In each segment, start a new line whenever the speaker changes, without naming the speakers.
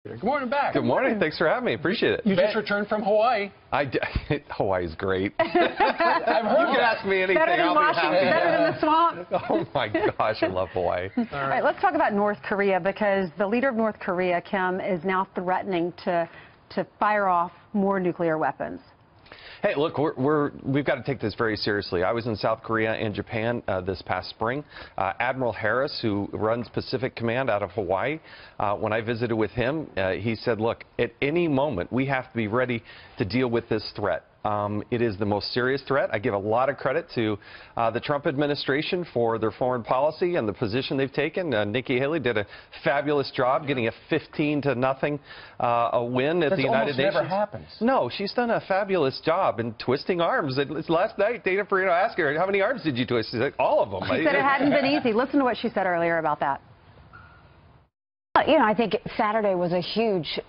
Good morning back.
Good morning. Thanks for having me. Appreciate it.
You just returned from Hawaii.
Hawaii's great.
I've heard
You can ask me anything.
Better than
I'll be
Washington,
happy.
better than the swamp.
Oh my gosh, I love Hawaii.
All right, let's talk about North Korea, because the leader of North Korea, Kim, is now threatening to fire off more nuclear weapons.
Hey, look, we've got to take this very seriously. I was in South Korea and Japan this past spring. Admiral Harris, who runs Pacific Command out of Hawaii, when I visited with him, he said, look, at any moment, we have to be ready to deal with this threat. It is the most serious threat. I give a lot of credit to the Trump administration for their foreign policy and the position they've taken. Nikki Haley did a fabulous job getting a 15-0 a win at the United Nations.
That never happens.
No, she's done a fabulous job in twisting arms. Last night, Dana Perino asked her, how many arms did you twist? She said, all of them.
She said it hadn't been easy. Listen to what she said earlier about that.
You know, I think Saturday was a huge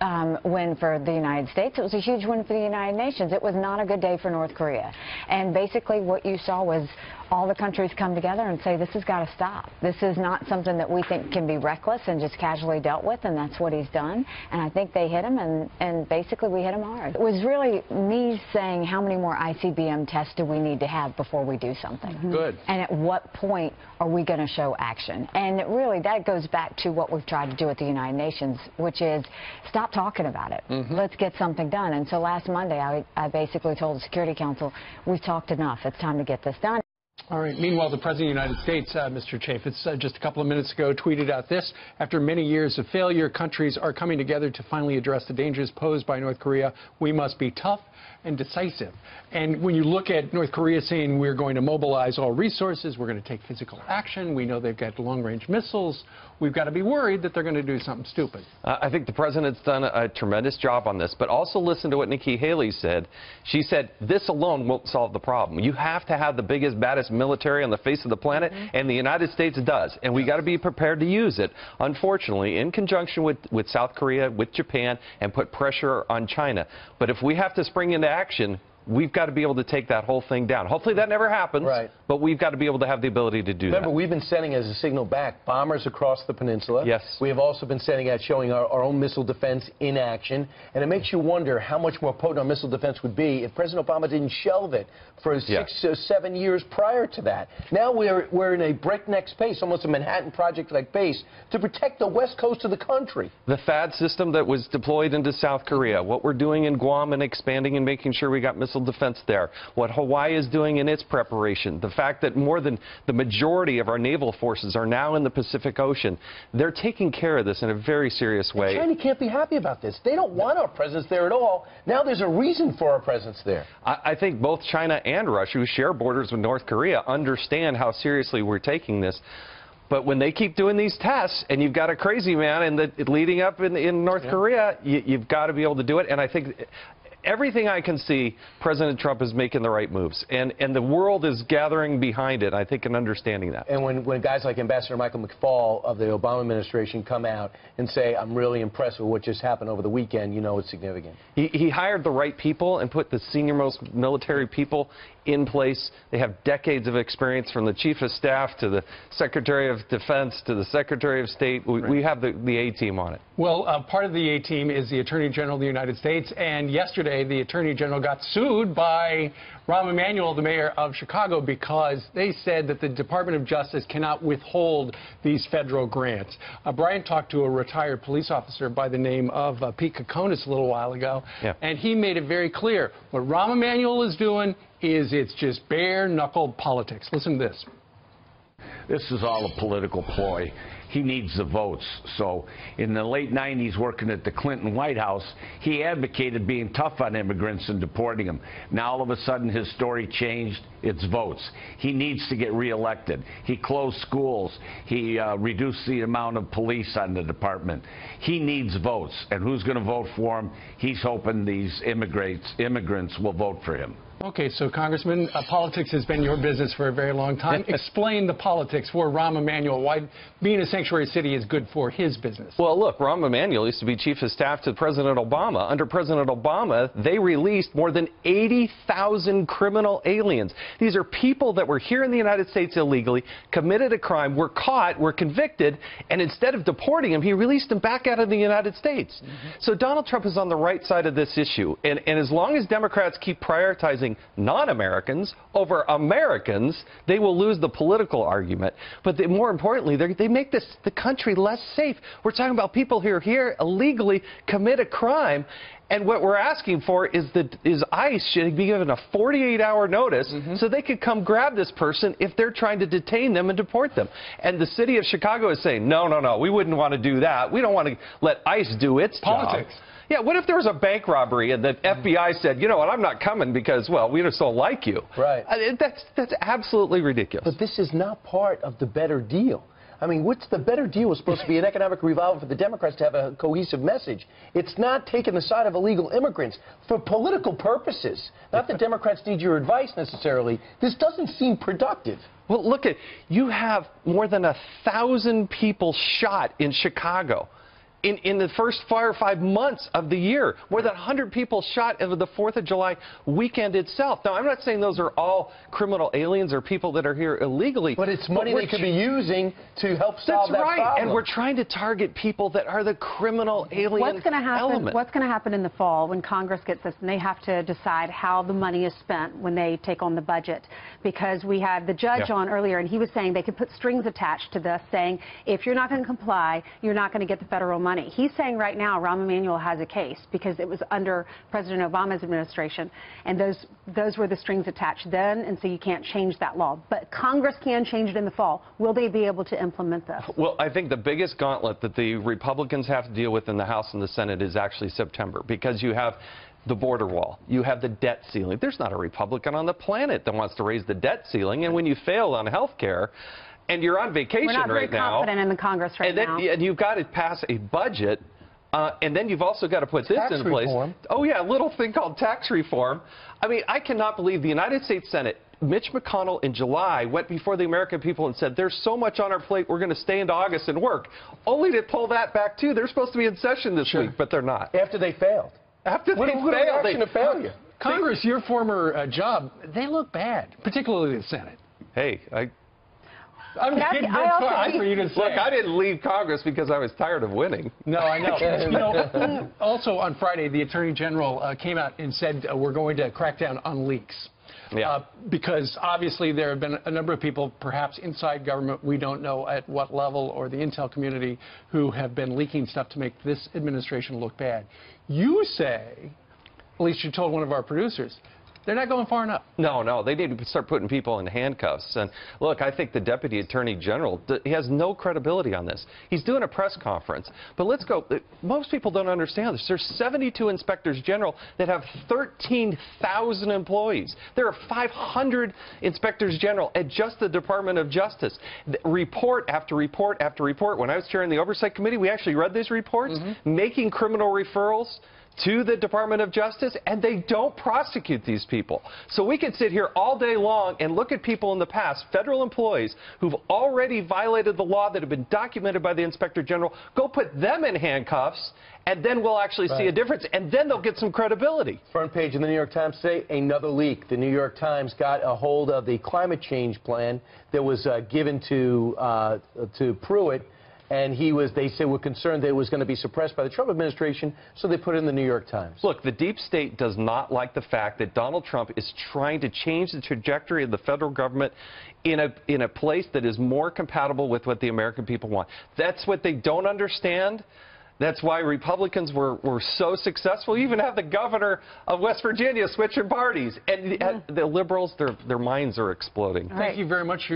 win for the United States. It was a huge win for the United Nations. It was not a good day for North Korea. And basically what you saw was all the countries come together and say, this has got to stop. This is not something that we think can be reckless and just casually dealt with, and that's what he's done. And I think they hit him, and basically we hit him hard. It was really me saying, how many more ICBM tests do we need to have before we do something?
Good.
And at what point are we going to show action? And really, that goes back to what we've tried to do at the United Nations, which is stop talking about it. Let's get something done. And so last Monday, I basically told the Security Council, we've talked enough. It's time to get this done.
All right. Meanwhile, the President of the United States, Mr. Chaffetz, just a couple of minutes ago tweeted out this: after many years of failure, countries are coming together to finally address the dangers posed by North Korea. We must be tough and decisive. And when you look at North Korea saying we're going to mobilize all resources, we're going to take physical action, we know they've got long-range missiles, we've got to be worried that they're going to do something stupid.
I think the president's done a tremendous job on this, but also listen to what Nikki Haley said. She said, this alone won't solve the problem. You have to have the biggest, baddest military on the face of the planet, and the United States does, and we got to be prepared to use it, unfortunately, in conjunction with South Korea, with Japan, and put pressure on China. But if we have to spring into action, we've got to be able to take that whole thing down. Hopefully that never happens, but we've got to be able to have the ability to do that.
Remember, we've been sending as a signal back bombers across the peninsula.
Yes.
We have also been sending out, showing our own missile defense in action. And it makes you wonder how much more potent our missile defense would be if President Obama didn't shelve it for 6 or 7 years prior to that. Now we're in a breakneck pace, almost a Manhattan Project-like pace, to protect the west coast of the country.
The THAAD system that was deployed into South Korea, what we're doing in Guam and expanding and making sure we got missile defense there, what Hawaii is doing in its preparation, the fact that more than the majority of our naval forces are now in the Pacific Ocean, they're taking care of this in a very serious way.
And China can't be happy about this. They don't want our presence there at all. Now there's a reason for our presence there.
I think both China and Russia, who share borders with North Korea, understand how seriously we're taking this. But when they keep doing these tests, and you've got a crazy man leading up in North Korea, you've got to be able to do it. And I think everything I can see, President Trump is making the right moves, and the world is gathering behind it, I think, and understanding that.
And when guys like Ambassador Michael McFaul of the Obama administration come out and say, I'm really impressed with what just happened over the weekend, you know it's significant.
He hired the right people and put the senior-most military people in place. They have decades of experience, from the Chief of Staff to the Secretary of Defense to the Secretary of State. We have the A-team on it.
Well, part of the A-team is the Attorney General of the United States, and yesterday the Attorney General got sued by Rahm Emanuel, the mayor of Chicago, because they said that the Department of Justice cannot withhold these federal grants. Brian talked to a retired police officer by the name of Pete Kokonis a little while ago, and he made it very clear what Rahm Emanuel is doing is it's just bare-knuckled politics. Listen to this.
This is all a political ploy. He needs the votes. So in the late 90s, working at the Clinton White House, he advocated being tough on immigrants and deporting them. Now all of a sudden his story changed. It's votes. He needs to get reelected. He closed schools. He reduced the amount of police on the department. He needs votes. And who's going to vote for him? He's hoping these immigrants will vote for him.
Okay, so Congressman, politics has been your business for a very long time. Explain the politics for Rahm Emanuel, why being a sanctuary city is good for his business.
Well, look, Rahm Emanuel used to be chief of staff to President Obama. Under President Obama, they released more than 80,000 criminal aliens. These are people that were here in the United States illegally, committed a crime, were caught, were convicted, and instead of deporting them, he released them back out of the United States. So Donald Trump is on the right side of this issue. And as long as Democrats keep prioritizing non-Americans over Americans, they will lose the political argument. But more importantly, they make the country less safe. We're talking about people who are here illegally, commit a crime, and what we're asking for is ICE should be given a 48-hour notice so they could come grab this person if they're trying to detain them and deport them. And the city of Chicago is saying, no, no, no, we wouldn't want to do that. We don't want to let ICE do its
politics.
Job. Yeah, what if there was a bank robbery and the FBI said, you know what, I'm not coming because, well, we just don't like you.
Right.
That's absolutely ridiculous.
But this is not part of the better deal. I mean, what's the better deal? Was supposed to be an economic revival for the Democrats to have a cohesive message. It's not taking the side of illegal immigrants for political purposes. Not that Democrats need your advice necessarily. This doesn't seem productive.
Well, look at, you have more than 1,000 people shot in Chicago. In the first 4 or 5 months of the year, more than 100 people shot over the 4th of July weekend itself. Now, I'm not saying those are all criminal aliens or people that are here illegally.
But it's money they could be using to help solve that problem.
That's right, and we're trying to target people that are the criminal alien element.
What's going to happen in the fall when Congress gets this and they have to decide how the money is spent when they take on the budget? Because we had the judge on earlier, and he was saying they could put strings attached to this, saying if you're not going to comply, you're not going to get the federal money. He's saying right now Rahm Emanuel has a case because it was under President Obama's administration, and those were the strings attached then, and so you can't change that law. But Congress can change it in the fall. Will they be able to implement this?
Well, I think the biggest gauntlet that the Republicans have to deal with in the House and the Senate is actually September, because you have the border wall. You have the debt ceiling. There's not a Republican on the planet that wants to raise the debt ceiling, and when you fail on health care, and you're on vacation right now.
We're not very confident in the Congress right now.
And you've got to pass a budget, and then you've also got to put this in place.
Reform.
Oh, yeah, a little thing called tax reform. I mean, I cannot believe the United States Senate, Mitch McConnell in July went before the American people and said, there's so much on our plate, we're going to stay into August and work, only to pull that back, too. They're supposed to be in session this week, but they're not.
After they failed.
After they failed.
Congress, your former job, they look bad, particularly the Senate.
Hey,
I'm kidding. For you to say.
Look, I didn't leave Congress because I was tired of winning.
No, I know. You know, also on Friday, the Attorney General came out and said we're going to crack down on leaks.
Yeah.
Because obviously there have been a number of people, perhaps inside government, we don't know at what level, or the intel community, who have been leaking stuff to make this administration look bad. You say, at least you told one of our producers, they're not going far enough.
No, no, they need to start putting people in handcuffs. And look, I think the Deputy Attorney General, he has no credibility on this. He's doing a press conference. But let's go. Most people don't understand this. There's 72 inspectors general that have 13,000 employees. There are 500 inspectors general at just the Department of Justice. Report after report after report. When I was chairing the Oversight Committee, we actually read these reports, making criminal referrals to the Department of Justice, and they don't prosecute these people. So we could sit here all day long and look at people in the past, federal employees, who've already violated the law that have been documented by the Inspector General, go put them in handcuffs, and then we'll actually see a difference, and then they'll get some credibility.
Front page in the New York Times today, another leak. The New York Times got a hold of the climate change plan that was given to Pruitt, and they said were concerned that it was going to be suppressed by the Trump administration, so they put it in the New York Times.
Look, the deep state does not like the fact that Donald Trump is trying to change the trajectory of the federal government in a place that is more compatible with what the American people want. That's what they don't understand. That's why Republicans were so successful. You even have the governor of West Virginia switching parties. And the liberals, their minds are exploding.
Thank you very much.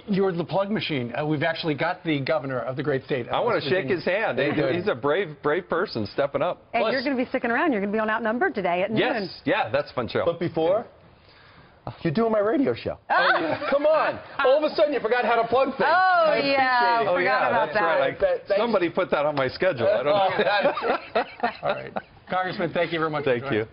You're the plug machine. We've actually got the governor of the great state.
I want to shake his hand. He's a brave person stepping up.
And you're going to be sticking around. You're going to be on Outnumbered today at noon.
Yes. Yeah, that's a fun show.
But before... You're doing my radio show. Oh, yeah. Come on. All of a sudden, you forgot how to plug things.
Oh, yeah. I forgot about
that's
that.
Right. Somebody put that on my schedule. I don't know.
All right. Congressman, thank you very much.
Thank you.